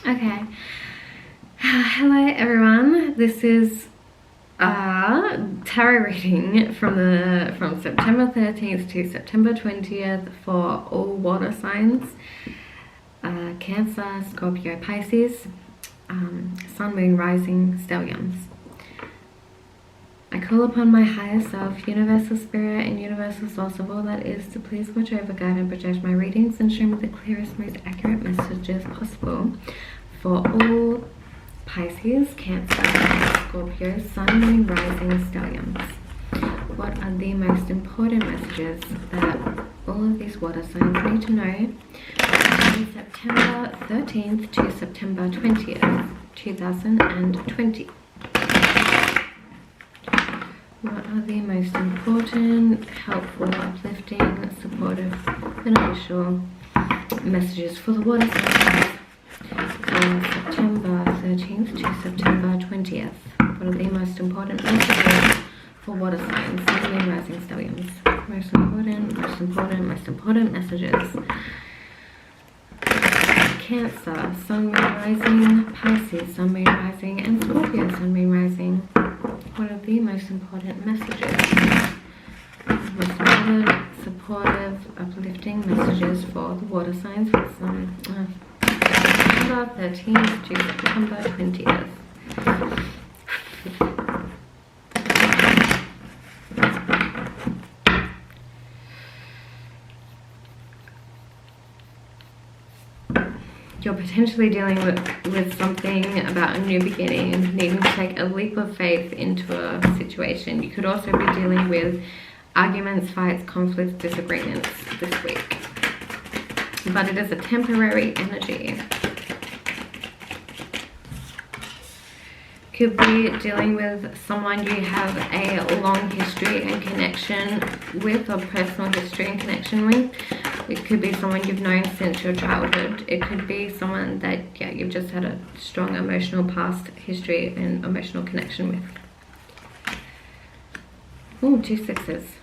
Okay. Hello everyone. This is a tarot reading from September 13th to September 20th for all water signs. Cancer, Scorpio, Pisces, Sun, Moon, Rising, Stelliums. I call upon my higher self, universal spirit, and universal source of all that is to please watch over, guide, and protect my readings and show me the clearest, most accurate messages possible for all Pisces, Cancer, Scorpio, Sun, Moon, Rising, Stelliums. What are the most important messages that all of these water signs need to know from September 13th to September 20th, 2020? What are the most important, helpful, uplifting, supportive, beneficial messages for the water signs from September 13th to September 20th? What are the most important messages for water signs, Sun, Moon, Rising, Stelliums? Most important messages. Cancer, Sun, Moon, Rising, Pisces, Sun, Moon, Rising, and Scorpio, Sun, Moon, Rising. What are the most important messages? Most important, supportive, uplifting messages for the water signs for September 13th to September 20th. You're potentially dealing with something about a new beginning and needing to take a leap of faith into a situation. You could also be dealing with arguments, fights, conflicts, disagreements this week. But it is a temporary energy. Could be dealing with someone you have a long history and connection with, or personal history and connection with. It could be someone you've known since your childhood. It could be someone that, you've just had a strong emotional past history and emotional connection with. Oh, 2 sixes.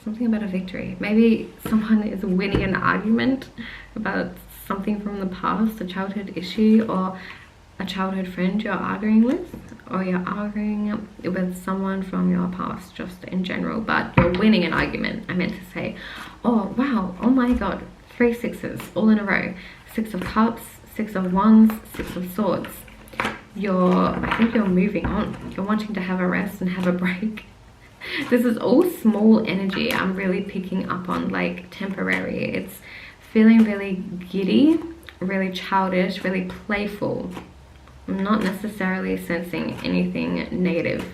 Something about a victory. Maybe someone is winning an argument about something from the past, a childhood issue, or a childhood friend you're arguing with, or you're arguing with someone from your past just in general, but you're winning an argument. I meant to say, oh wow, oh my god, 3 sixes all in a row. 6 of cups, 6 of wands, 6 of swords. I think you're moving on. You're wanting to have a rest and have a break. This is all small energy. I'm really picking up on, like, temporary. It's feeling really giddy, really childish, really playful. I'm not necessarily sensing anything negative,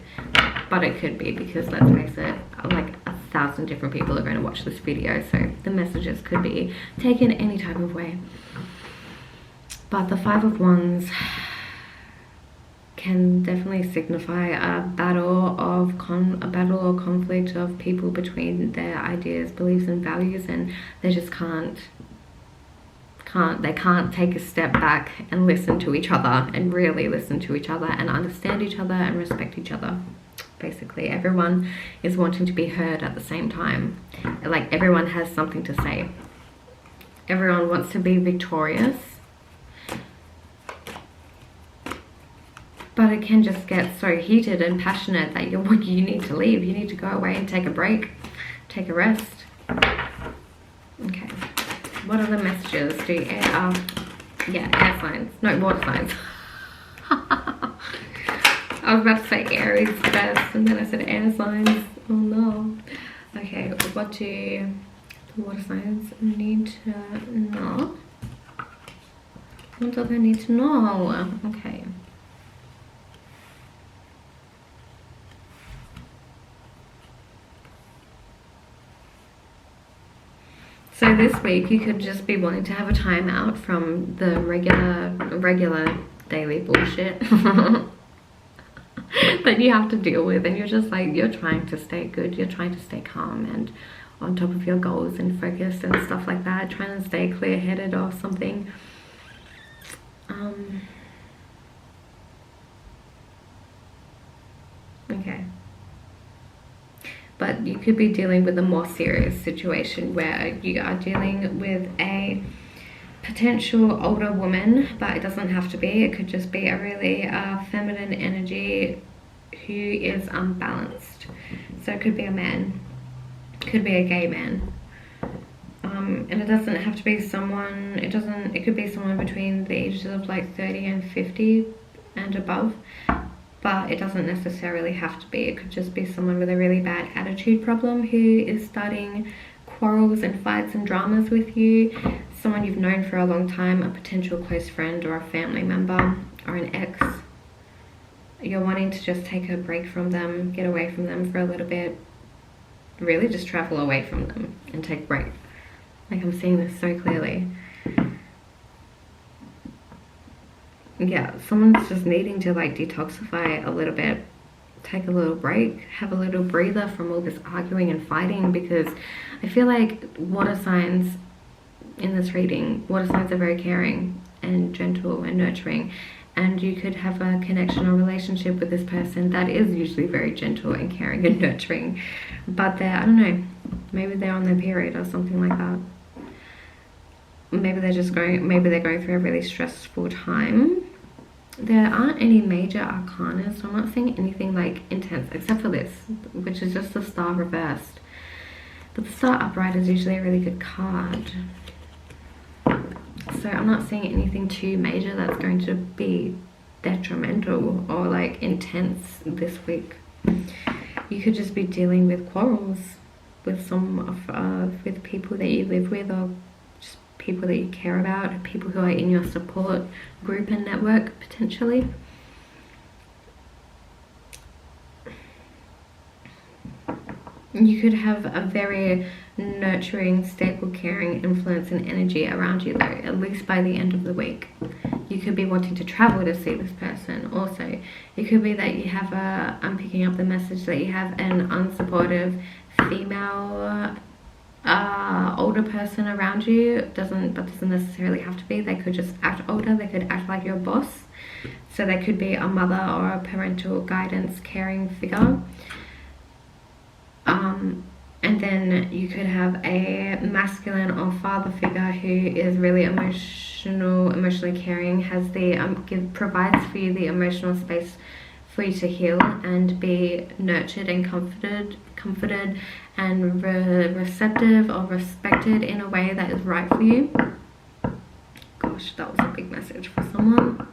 but it could be, because let's face it, like 1,000 different people are going to watch this video, so the messages could be taken any type of way. But the 5 of wands can definitely signify a battle or conflict of people between their ideas, beliefs, and values, and they just can't take a step back and listen to each other, and really listen to each other and understand each other and respect each other. Basically, everyone is wanting to be heard at the same time. Like, everyone has something to say. Everyone wants to be victorious. But it can just get so heated and passionate that you need to leave. You need to go away and take a break, take a rest. Okay. What are the messages? Air signs. No, water signs. I was about to say Aries first, and then I said air signs. Oh no. Okay, what do the water signs need to know? What do they need to know? Okay. So this week you could just be wanting to have a time out from the regular daily bullshit that you have to deal with, and you're just like, you're trying to stay good, you're trying to stay calm and on top of your goals and focused and stuff like that, trying to stay clear-headed or something. Okay. But you could be dealing with a more serious situation where you are dealing with a potential older woman, but it doesn't have to be. It could just be a really feminine energy who is unbalanced. So it could be a man, could be a gay man, and it doesn't have to be someone, it could be someone between the ages of like 30 and 50 and above, but it doesn't necessarily have to be. It could just be someone with a really bad attitude problem who is starting quarrels and fights and dramas with you, someone you've known for a long time, a potential close friend or a family member or an ex. You're wanting to just take a break from them, get away from them for a little bit, really just travel away from them and take a break. Like, I'm seeing this so clearly. Yeah, someone's just needing to like detoxify a little bit, take a little break, have a little breather from all this arguing and fighting, because I feel like water signs in this reading, water signs are very caring and gentle and nurturing, and you could have a connection or relationship with this person that is usually very gentle and caring and nurturing, but they're, I don't know, maybe they're on their period or something like that. Maybe they're going through a really stressful time. There aren't any major arcana, so I'm not seeing anything like intense except for this, which is just the star reversed. But the star upright is usually a really good card. So I'm not seeing anything too major that's going to be detrimental or like intense this week. You could just be dealing with quarrels with with people that you live with, or just people that you care about, people who are in your support group and network potentially. You could have a very nurturing, stable, caring influence and energy around you though, at least by the end of the week. You could be wanting to travel to see this person also. It could be that you have I'm picking up the message that you have an unsupportive female older person around you. Doesn't necessarily have to be. They could just act older, they could act like your boss. So they could be a mother or a parental guidance caring figure. And then you could have a masculine or father figure who is really emotionally caring, has the provides for you the emotional space for you to heal and be nurtured and comforted and receptive or respected in a way that is right for you. Gosh, that was a big message for someone.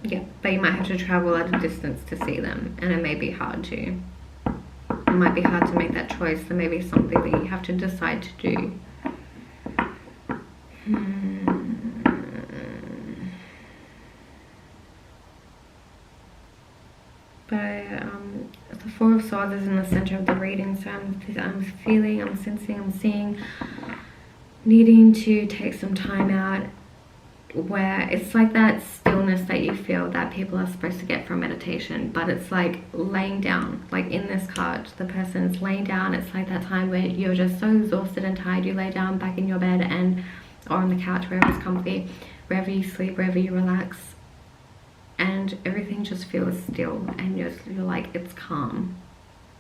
Yeah, but you might have to travel at a distance to see them, and it may be hard to. It might be hard to make that choice, so maybe something that you have to decide to do. But the Four of Swords is in the center of the reading, so I'm feeling, I'm sensing, I'm seeing needing to take some time out, where it's like that stillness that you feel that people are supposed to get from meditation, but it's like laying down. Like in this card, the person's laying down. It's like that time where you're just so exhausted and tired, you lay down back in your bed or on the couch, wherever's comfy, wherever you sleep, wherever you relax, and everything just feels still, and you're like, it's calm.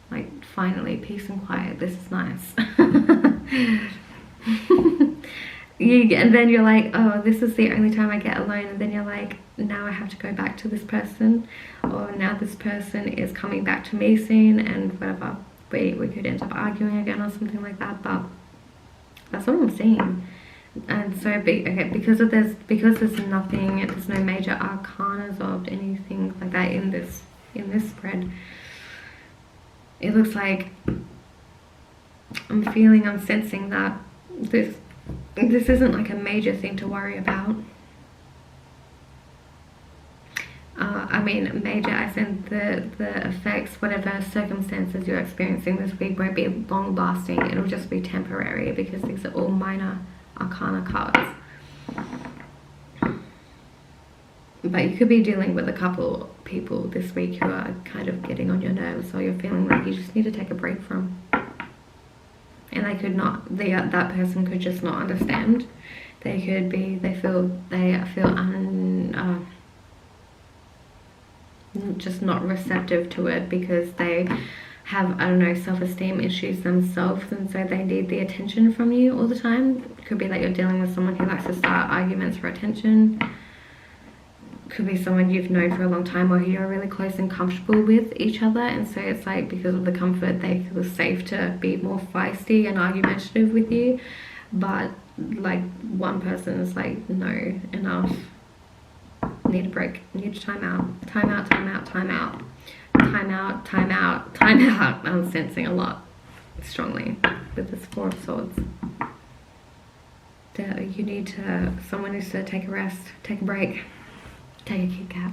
Like, finally, peace and quiet. This is nice. And then you're like, oh, this is the only time I get alone. And then you're like, now I have to go back to this person, or now this person is coming back to me soon, and whatever. We could end up arguing again or something like that. But that's what I'm seeing. And so because there's nothing, there's no major arcanas or anything like that in this spread. It looks like I'm sensing that this isn't like a major thing to worry about. I mean major as in the effects, whatever circumstances you're experiencing this week won't be long lasting. It'll just be temporary, because these are all minor arcana cards. But you could be dealing with a couple people this week who are kind of getting on your nerves, or you're feeling like you just need to take a break from. And they could not, that person could just not understand. They feel just not receptive to it, because they have, I don't know, self-esteem issues themselves, and so they need the attention from you all the time. It could be that you're dealing with someone who likes to start arguments for attention. Could be someone you've known for a long time or who you're really close and comfortable with each other, and so it's like because of the comfort they feel safe to be more feisty and argumentative with you. But like one person is like, no, enough, need a break, need time out, time out, time out, time out, time out, time out, time out. I'm sensing a lot strongly with this Four of Swords. That you need to, someone needs to take a rest, take a break, take a Kit Kat.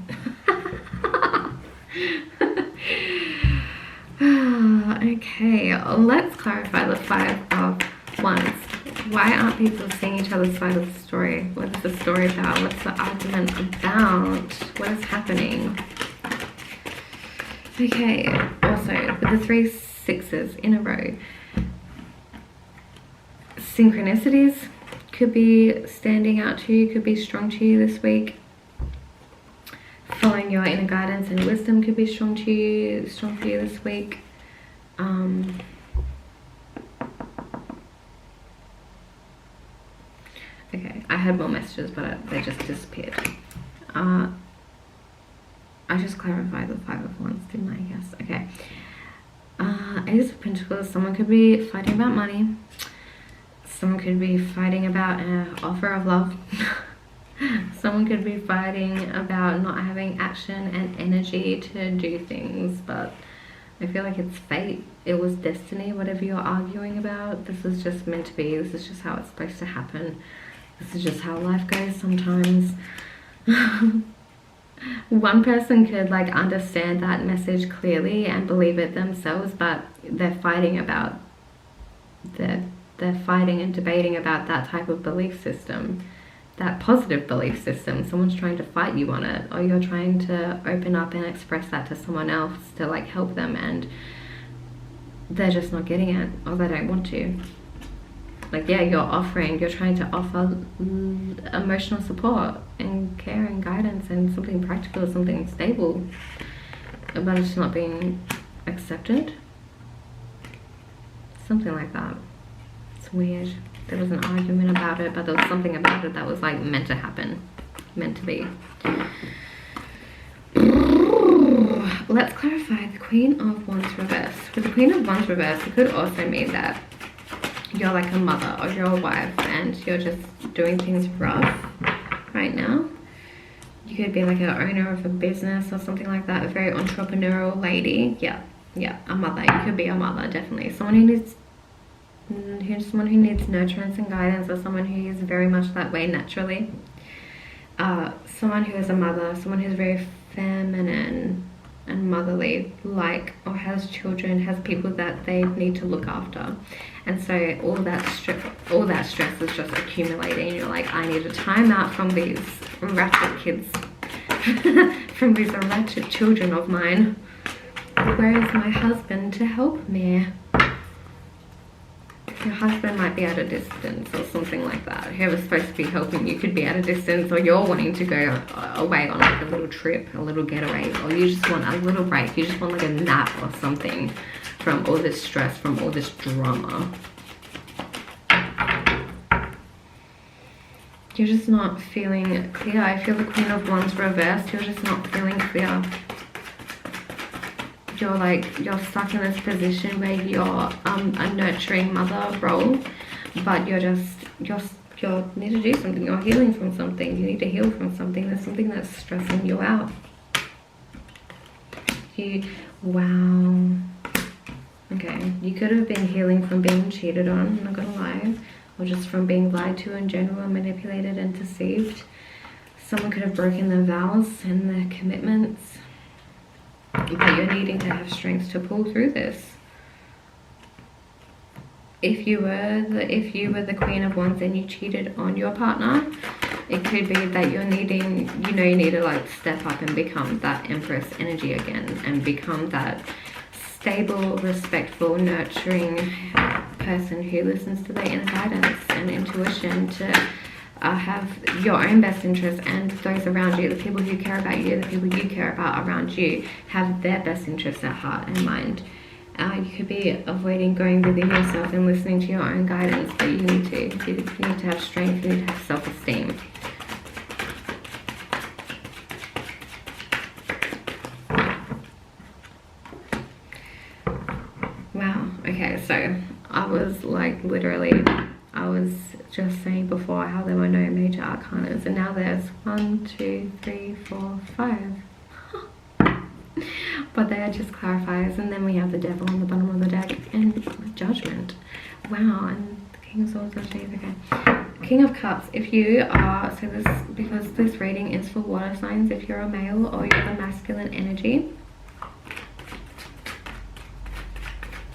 Okay, let's clarify the Five of Wands. Why aren't people seeing each other's side of the story? What is the story about? What's the argument about? What is happening? Okay, also with the 3 sixes in a row, synchronicities could be standing out to you, could be strong to you this week. Following your inner guidance and wisdom could be strong for you this week. Okay, I had more messages, but they just disappeared. I just clarified the Five of Wands, didn't I? Yes. Okay. Ace of Pentacles. Someone could be fighting about money. Someone could be fighting about an offer of love. Someone could be fighting about not having action and energy to do things, but I feel like it's fate. It was destiny, whatever you're arguing about. This is just meant to be. This is just how it's supposed to happen. This is just how life goes sometimes. One person could like understand that message clearly and believe it themselves, but they're fighting about, they're fighting and debating about that type of belief system. That positive belief system. Someone's trying to fight you on it, or you're trying to open up and express that to someone else to like help them, and they're just not getting it, or they don't want to. Like, yeah, you're trying to offer emotional support and care and guidance and something practical, something stable, but it's not being accepted. Something like that. It's weird. There was an argument about it, but there was something about it that was like meant to happen, meant to be. Let's clarify the Queen of Wands reverse. With the Queen of Wands reverse, it could also mean that you're like a mother or you're a wife and you're just doing things rough right now. You could be like an owner of a business or something like that, a very entrepreneurial lady. Yeah, a mother. You could be a mother, definitely. Someone who needs nurturance and guidance, or someone who is very much that way naturally. Someone who is a mother, someone who's very feminine and motherly, like, or has children, has people that they need to look after, and so all that stress is just accumulating. You're like, I need a time out from these ratchet kids, from these ratchet children of mine. Where is my husband to help me? Your husband might be at a distance or something like that. Whoever's supposed to be helping you could be at a distance, or you're wanting to go away on like a little trip, a little getaway, or you just want a little break. You just want like a nap or something from all this stress, from all this drama. You're just not feeling clear. I feel the Queen of Wands reversed. You're just not feeling clear. You're stuck in this position where you're a nurturing mother role, but you need to do something. You're healing from something. You need to heal from something. There's something that's stressing you out. Wow. Okay, you could have been healing from being cheated on, I'm not gonna lie, or just from being lied to in general, manipulated and deceived. Someone could have broken their vows and their commitments. But you're needing to have strength to pull through this. If you were the Queen of Wands and you cheated on your partner, it could be that you're needing, you need to like step up and become that Empress energy again, and become that stable, respectful, nurturing person who listens to their inner guidance and intuition to have your own best interests and those around you, the people who care about you, the people you care about around you, have their best interests at heart and mind. You could be avoiding going within yourself and listening to your own guidance, but you need to have strength, you need to have self-esteem. Wow, okay, so I was like literally, I was just saying before how there were no major arcanas, and now there's 1, 2, 3, 4, 5. But they are just clarifiers, and then we have the devil on the bottom of the deck and judgment. Wow, and the King of Swords, okay. King of Cups, if you are, so this, because this reading is for water signs, if you're a male or you're the masculine energy,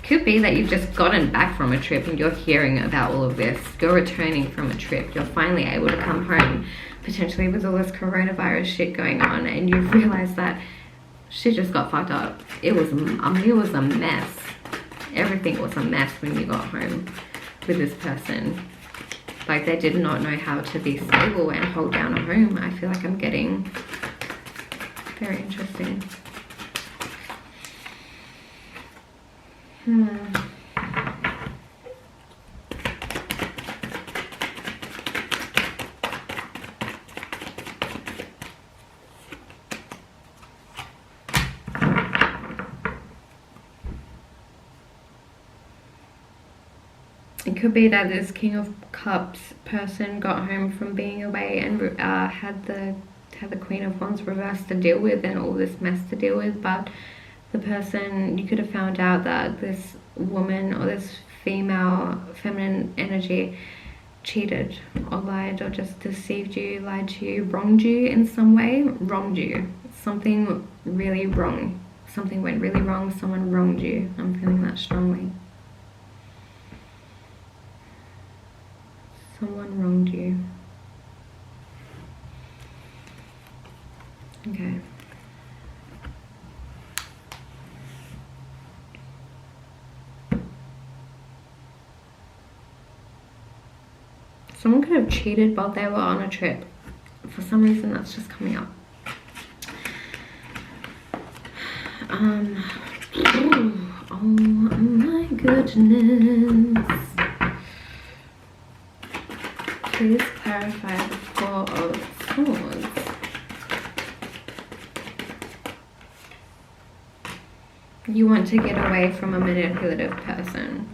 could be that you've just gotten back from a trip and you're hearing about all of this. You're returning from a trip, you're finally able to come home, potentially with all this coronavirus shit going on, and you've realized that shit just got fucked up. It was a mess. Everything was a mess when you got home with this person. Like, they did not know how to be stable and hold down a home. I feel like I'm getting very interesting. It could be that this King of Cups person got home from being away and had the Queen of Wands reversed to deal with and all this mess to deal with, but the person, you could have found out that this woman or this female feminine energy cheated or lied or just deceived you, lied to you, wronged you in some way, wronged you. Something really wrong. Something went really wrong, someone wronged you. I'm feeling that strongly. Someone wronged you. Okay. Someone could have cheated while they were on a trip. For some reason, that's just coming up. Oh my goodness. Please clarify the Four of Swords. You want to get away from a manipulative person.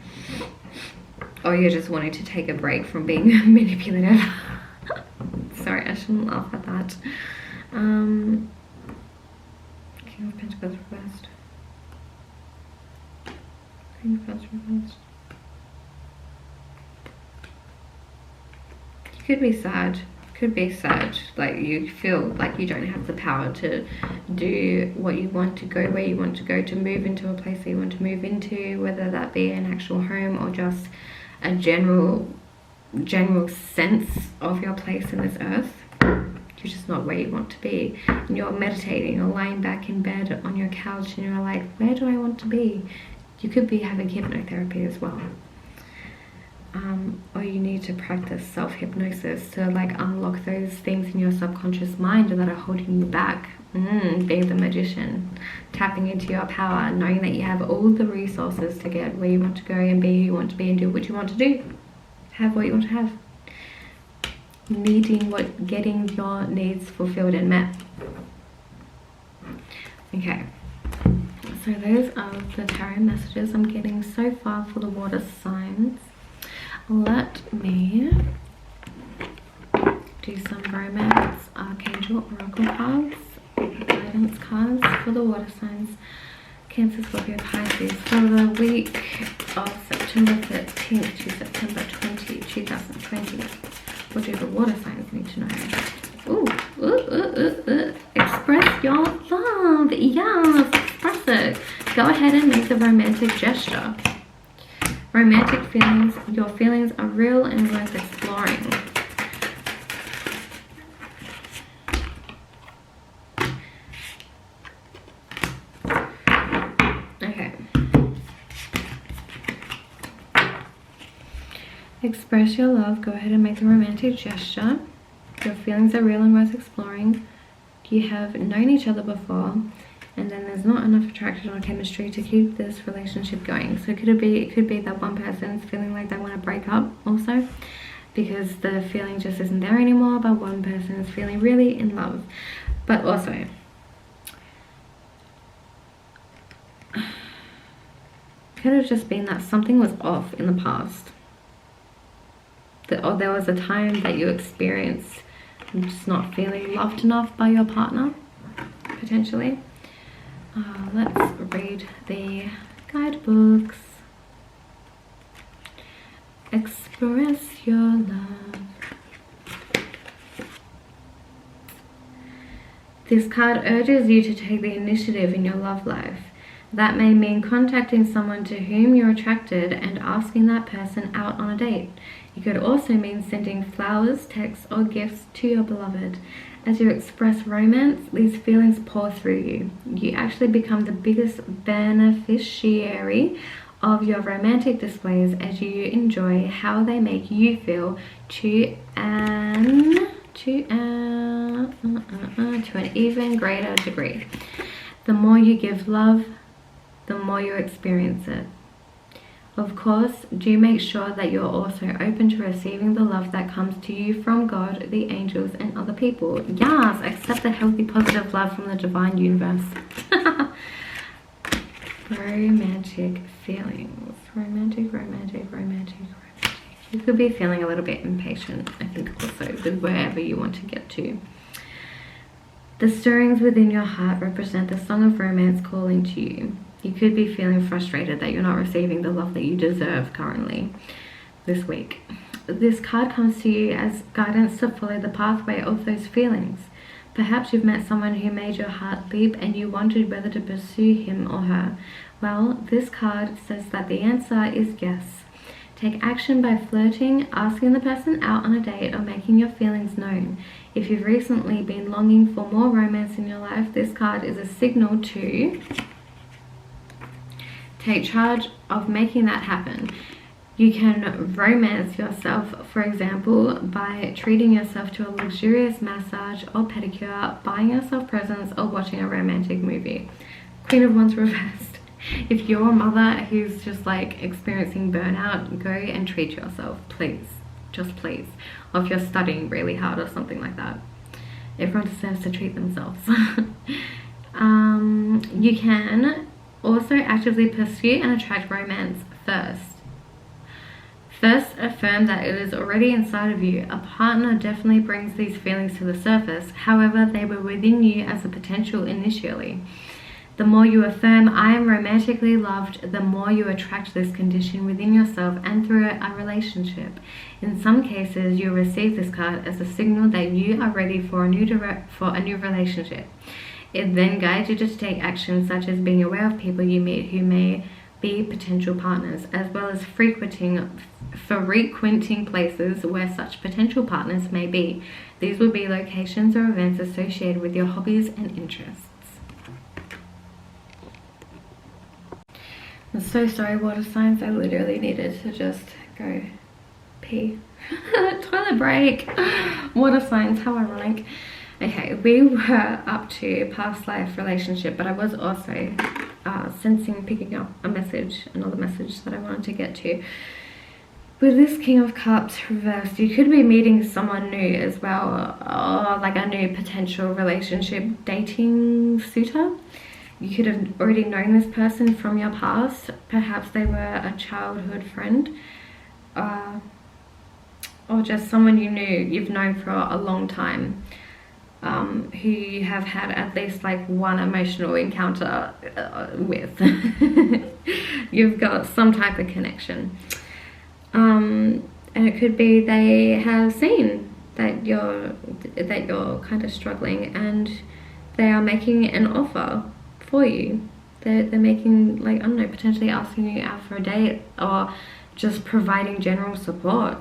Or you're just wanting to take a break from being manipulative. Sorry, I shouldn't laugh at that. King of Pentacles reversed. Queen of Cups reversed. You could be sad. Could be sad. Like, you feel like you don't have the power to do what you want to go, where you want to go, to move into a place that you want to move into, whether that be an actual home or just a general sense of your place in this earth. You're just not where you want to be, and you're meditating or lying back in bed on your couch and you're like, where do I want to be? You could be having hypnotherapy as well, or you need to practice self-hypnosis to like unlock those things in your subconscious mind that are holding you back. Being the magician, tapping into your power, knowing that you have all the resources to get where you want to go and be who you want to be and do what you want to do, have what you want to have, getting your needs fulfilled and met. Okay, so those are the tarot messages I'm getting so far for the water signs. Let me do some romance archangel oracle cards, guidance cards for the water signs, Cancer, Scorpio, Pisces, for the week of September 13th to September 20, 2020. What do the water signs need to know? Express your love. Yes, express it. Go ahead and make the romantic gesture. Romantic feelings. Your feelings are real and worth exploring. Okay. Express your love. Go ahead and make the romantic gesture. Your feelings are real and worth exploring. You have known each other before, and then there's not enough attraction or chemistry to keep this relationship going. So it could be that one person's feeling like they want to break up also, because the feeling just isn't there anymore, but one person is feeling really in love. But also, could have just been that something was off in the past, or there was a time that you experienced just not feeling loved enough by your partner, potentially. Let's read the guidebooks. Express your love. This card urges you to take the initiative in your love life. That may mean contacting someone to whom you're attracted and asking that person out on a date. It could also mean sending flowers, texts, or gifts to your beloved. As you express romance, these feelings pour through you. You actually become the biggest beneficiary of your romantic displays as you enjoy how they make you feel to an even greater degree. The more you give love, the more you experience it. Of course, do make sure that you're also open to receiving the love that comes to you from God, the angels, and other people. Yes, accept the healthy, positive love from the divine universe. Romantic feelings. Romantic. You could be feeling a little bit impatient, I think, also, with wherever you want to get to. The stirrings within your heart represent the song of romance calling to you. You could be feeling frustrated that you're not receiving the love that you deserve currently this week. This card comes to you as guidance to follow the pathway of those feelings. Perhaps you've met someone who made your heart leap and you wondered whether to pursue him or her. Well, this card says that the answer is yes. Take action by flirting, asking the person out on a date, or making your feelings known. If you've recently been longing for more romance in your life, this card is a signal to take charge of making that happen. You can romance yourself, for example, by treating yourself to a luxurious massage or pedicure, buying yourself presents, or watching a romantic movie. Queen of Wands reversed. If you're a mother who's just like experiencing burnout, go and treat yourself, please. Just please. Or if you're studying really hard or something like that. Everyone deserves to treat themselves. You can also actively pursue and attract romance first. First, affirm that it is already inside of you. A partner definitely brings these feelings to the surface. However, they were within you as a potential initially. The more you affirm, I am romantically loved, the more you attract this condition within yourself and through a relationship. In some cases, you'll receive this card as a signal that you are ready for a new relationship. It then guides you to take action such as being aware of people you meet who may be potential partners, as well as frequenting places where such potential partners may be. These will be locations or events associated with your hobbies and interests. I'm so sorry, water signs. I literally needed to just go pee. Toilet break. Water signs, how ironic. Okay, we were up to past life relationship, but I was also picking up another message that I wanted to get to. With this King of Cups reversed, you could be meeting someone new as well, or like a new potential relationship dating suitor. You could have already known this person from your past. Perhaps they were a childhood friend, or just someone you've known for a long time. Who you have had at least like one emotional encounter with. You've got some type of connection. And it could be they have seen that you're kind of struggling and they are making an offer for you. They're making, like, I don't know, potentially asking you out for a date or just providing general support.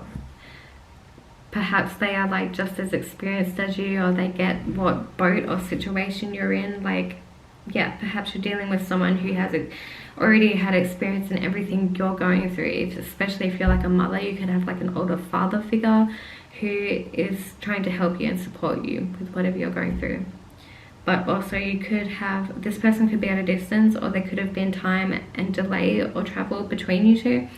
Perhaps they are like just as experienced as you, or they get what boat or situation you're in. Like, yeah, perhaps you're dealing with someone who has already had experience in everything you're going through. Especially if you're like a mother, you could have like an older father figure who is trying to help you and support you with whatever you're going through. but also you could have, this person could be at a distance, or there could have been time and delay or travel between you two.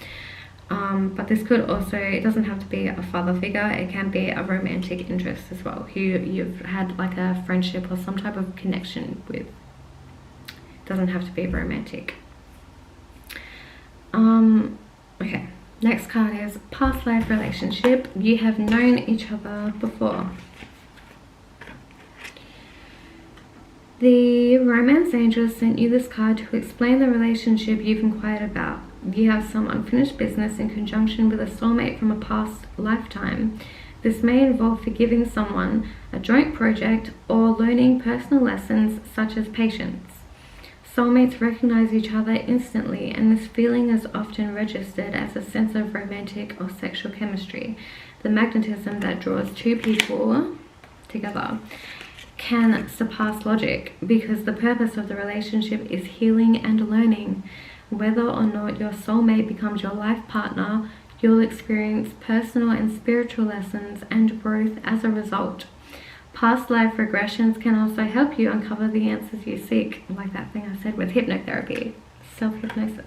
But this could also, it doesn't have to be a father figure, it can be a romantic interest as well, who you've had like a friendship or some type of connection with. It doesn't have to be romantic. Okay, next card is past life relationship. You have known each other before. The romance angel sent you this card to explain the relationship you've inquired about. You have some unfinished business in conjunction with a soulmate from a past lifetime. This may involve forgiving someone, a joint project, or learning personal lessons such as patience. Soulmates recognize each other instantly, and this feeling is often registered as a sense of romantic or sexual chemistry. The magnetism that draws two people together can surpass logic, because the purpose of the relationship is healing and learning. Whether or not your soulmate becomes your life partner, you'll experience personal and spiritual lessons and growth as a result. Past life regressions can also help you uncover the answers you seek, like that thing I said with hypnotherapy, self-hypnosis.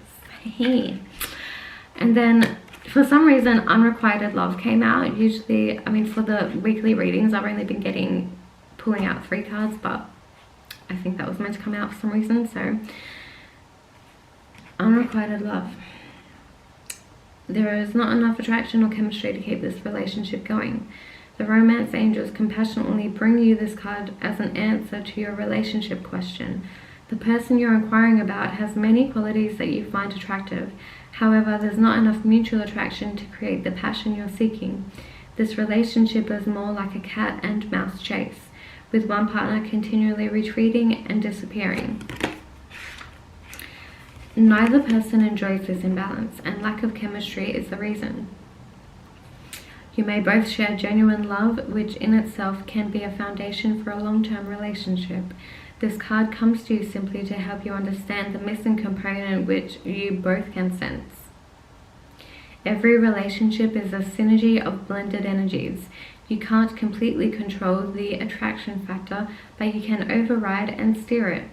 And then for some reason unrequited love came out. Usually, I mean, for the weekly readings I've only been pulling out 3 cards, but I think that was meant to come out for some reason. So unrequited love. There is not enough attraction or chemistry to keep this relationship going. The romance angels compassionately bring you this card as an answer to your relationship question. The person you're inquiring about has many qualities that you find attractive. However, there's not enough mutual attraction to create the passion you're seeking. This relationship is more like a cat and mouse chase, with one partner continually retreating and disappearing. Neither person enjoys this imbalance, and lack of chemistry is the reason. You may both share genuine love, which in itself can be a foundation for a long-term relationship. This card comes to you simply to help you understand the missing component which you both can sense. Every relationship is a synergy of blended energies. You can't completely control the attraction factor, but you can override and steer it.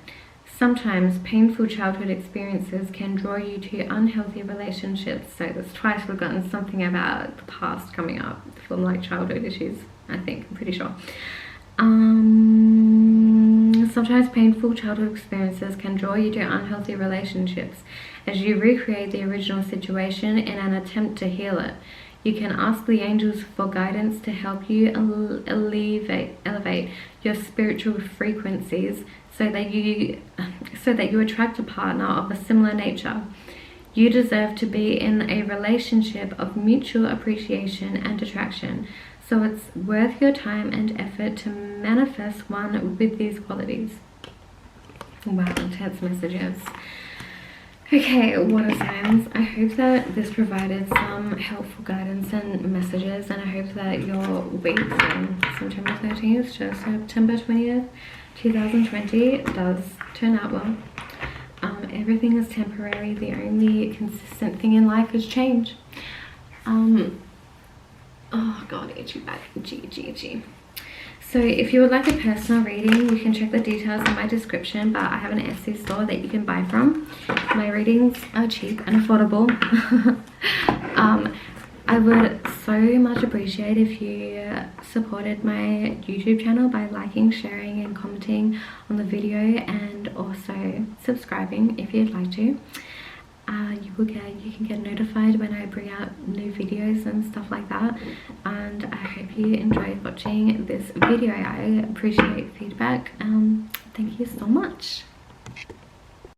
Sometimes painful childhood experiences can draw you to unhealthy relationships. So this twice we've gotten something about the past coming up from like childhood issues, I think, I'm pretty sure. Sometimes painful childhood experiences can draw you to unhealthy relationships as you recreate the original situation in an attempt to heal it. You can ask the angels for guidance to help you elevate your spiritual frequencies so that you attract a partner of a similar nature. You deserve to be in a relationship of mutual appreciation and attraction, so it's worth your time and effort to manifest one with these qualities. Wow, intense messages. Okay, water signs, I hope that this provided some helpful guidance and messages, and I hope that your week from September 13th to September 20th, 2020 does turn out well. Everything is temporary. The only consistent thing in life is change. Oh god, itchy back, itchy. So if you would like a personal reading, you can check the details in my description, but I have an Etsy store that you can buy from. My readings are cheap and affordable. I would so much appreciate if you supported my YouTube channel by liking, sharing and commenting on the video, and also subscribing if you'd like to. You can get notified when I bring out new videos and stuff like that, and I hope you enjoyed watching this video. I appreciate feedback. Thank you so much.